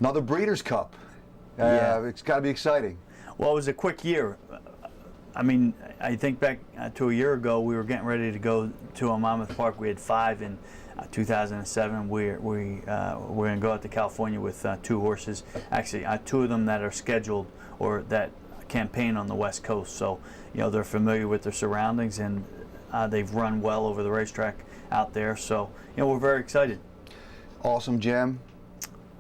Another Breeders' Cup. Yeah. It's got to be exciting. Well, it was a quick year. I mean, I think back to a year ago, we were getting ready to go to a Monmouth Park. We had 5 in 2007. We're going to go out to California with 2 horses. Actually, 2 of them that are scheduled or that campaign on the West Coast. So, they're familiar with their surroundings, and they've run well over the racetrack out there. So, we're very excited. Awesome Gem.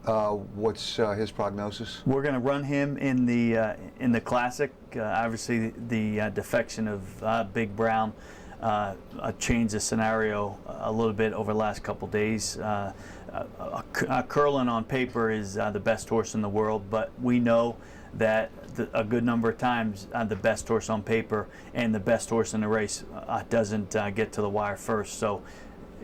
What's his prognosis? We're going to run him in the Classic. Obviously, the defection of Big Brown changed the scenario a little bit over the last couple days. Curlin on paper is the best horse in the world, but we know that a good number of times the best horse on paper and the best horse in the race doesn't get to the wire first. So,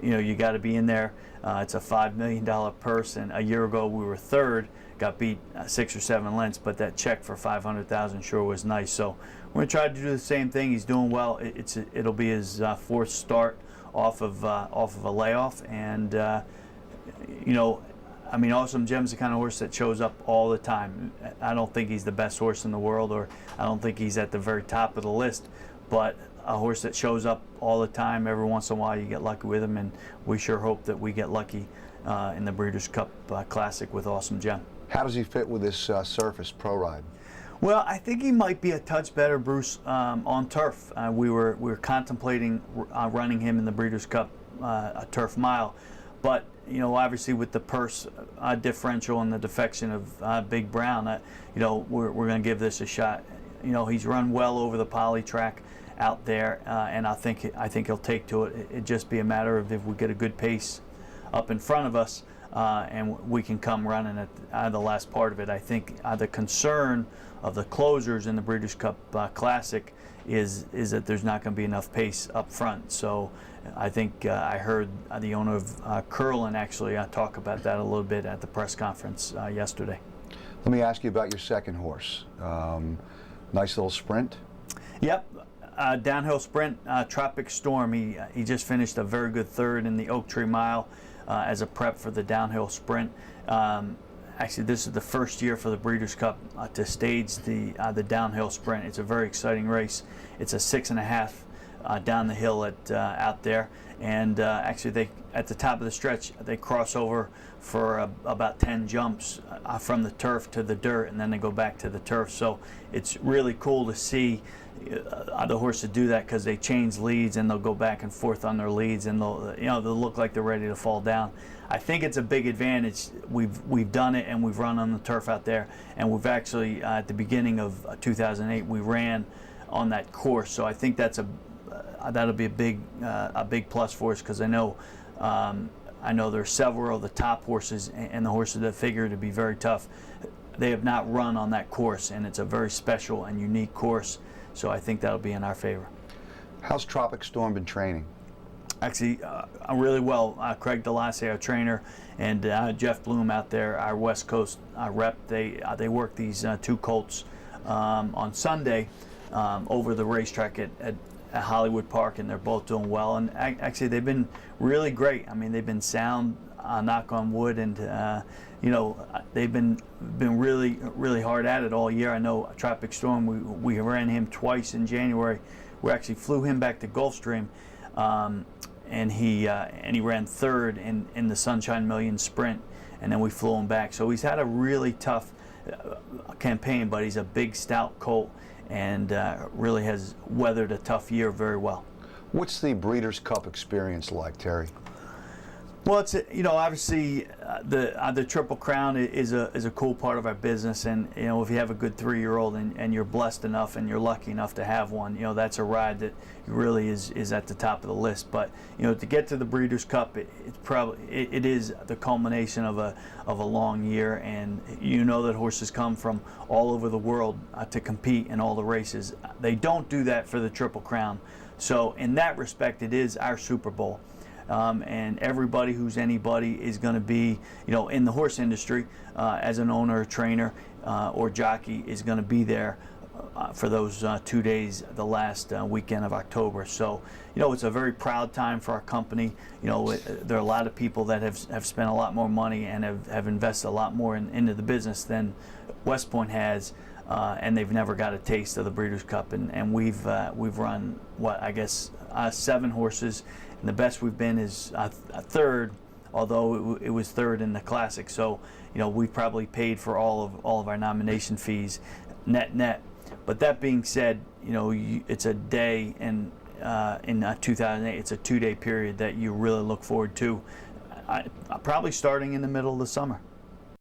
you got to be in there. It's a $5 million purse, and a year ago we were 3rd, got beat 6 or 7 lengths, but that check for $500,000 sure was nice. So we're gonna try to do the same thing. He's doing well. It'll be his 4th start off of a layoff, and I mean, Awesome Gem's the kind of horse that shows up all the time. I don't think he's the best horse in the world, or I don't think he's at the very top of the list, but a horse that shows up all the time. Every once in a while you get lucky with him, and we sure hope that we get lucky in the Breeders' Cup Classic with Awesome Gem. How does he fit with this surface pro ride? Well, I think he might be a touch better, Bruce, on turf. We were contemplating running him in the Breeders' Cup a turf mile, but obviously with the purse differential and the defection of Big Brown, we're going to give this a shot. He's run well over the poly track out there, and I think he'll take to it. It'd just be a matter of if we get a good pace up in front of us, and we can come running at the last part of it. I think the concern of the closers in the Breeders' Cup Classic is that there's not going to be enough pace up front. So I think I heard the owner of Curlin actually talk about that a little bit at the press conference yesterday. Let me ask you about your second horse. Nice little sprint. Yep. Downhill sprint, Tropic Storm. He just finished a very good 3rd in the Oak Tree Mile as a prep for the downhill sprint. Actually, this is the first year for the Breeders' Cup to stage the downhill sprint. It's a very exciting race. It's a 6.5 down the hill out there, and actually at the top of the stretch they cross over for about 10 jumps from the turf to the dirt, and then they go back to the turf. So it's really cool to see the horses do that, because they change leads and they'll go back and forth on their leads, and they'll look like they're ready to fall down. I think it's a big advantage. We've done it, and we've run on the turf out there, and we've actually at the beginning of 2008 we ran on that course. So I think that'll be a big plus for us, because I know there's several of the top horses and the horses that figure to be very tough. They have not run on that course, and it's a very special and unique course. So I think that'll be in our favor. How's Tropic Storm been training? Actually, really well. Craig DeLasse, our trainer, and Jeff Bloom out there, our West Coast rep, they work these 2 colts on Sunday over the racetrack at Hollywood Park, and they're both doing well. And actually, they've been really great. I mean, they've been sound, knock on wood, and they've been really hard at it all year. I know Tropic Storm, we ran him twice in January. We actually flew him back to Gulfstream, and he ran 3rd in the Sunshine Million Sprint, and then we flew him back. So he's had a really tough campaign, but he's a big, stout colt, and really has weathered a tough year very well. What's the Breeders' Cup experience like, Terry? Well, it's obviously the Triple Crown is a cool part of our business, and if you have a good 3-year-old and you're blessed enough and you're lucky enough to have one, that's a ride that really is at the top of the list. But to get to the Breeders' Cup, it is the culmination of a long year, and that horses come from all over the world to compete in all the races. They don't do that for the Triple Crown, so in that respect, it is our Super Bowl. And everybody who's anybody is going to be, in the horse industry, as an owner, trainer, or jockey, is going to be there for those 2 days, the last weekend of October. So, it's a very proud time for our company. There are a lot of people that have spent a lot more money and have invested a lot more into the business than West Point has, and they've never got a taste of the Breeders' Cup. And we've run 7 horses, and the best we've been is a third, although it was third in the Classic. So, we probably paid for all of our nomination fees net. But that being said, it's a day, and in 2008, it's a 2-day period that you really look forward to, probably starting in the middle of the summer.